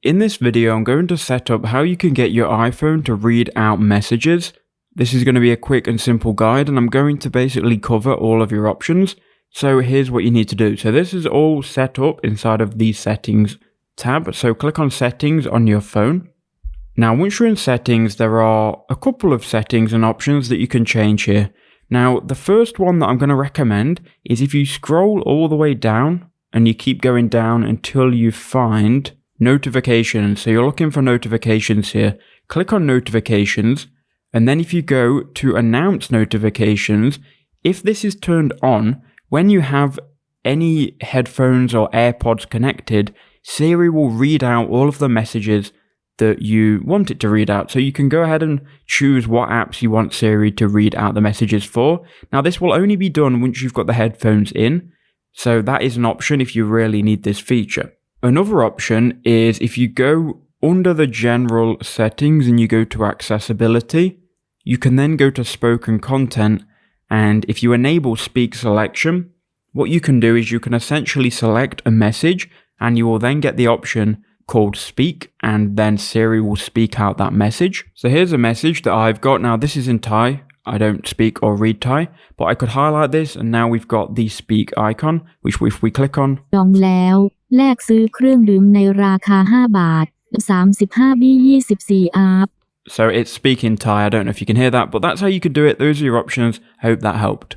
In this video, I'm going to set up how you can get your iPhone to read out messages. This is going to be a quick and simple guide, and I'm going to basically cover all of your options. So here's what you need to do. So this is all set up inside of the settings tab. So click on settings on your phone. Now, once you're in settings, there are a couple of settings and options that you can change here. Now, the first one that I'm going to recommend is if you scroll all the way down and you keep going down until you find notifications. So you're looking for notifications here. Click on notifications. And then if you go to announce notifications, if this is turned on, when you have any headphones or AirPods connected, Siri will read out all of the messages that you want it to read out. So you can go ahead and choose what apps you want Siri to read out the messages for. Now this will only be done once you've got the headphones in. So that is an option if you really need this feature. Another option is if you go under the general settings and you go to accessibility, you can then go to spoken content. And if you enable speak selection, what you can do is you can essentially select a message and you will then get the option called speak, and then Siri will speak out that message. So here's a message that I've got. Now this is in Thai. I don't speak or read Thai, but I could highlight this and now we've got the speak icon, which if we click on, จองแล้วแลกซื้อเครื่องดื่มในราคา5 บาท35 บี้24 อัพ So it's speaking Thai. I don't know if you can hear that, but that's how you could do it. Those are your options. I hope that helped.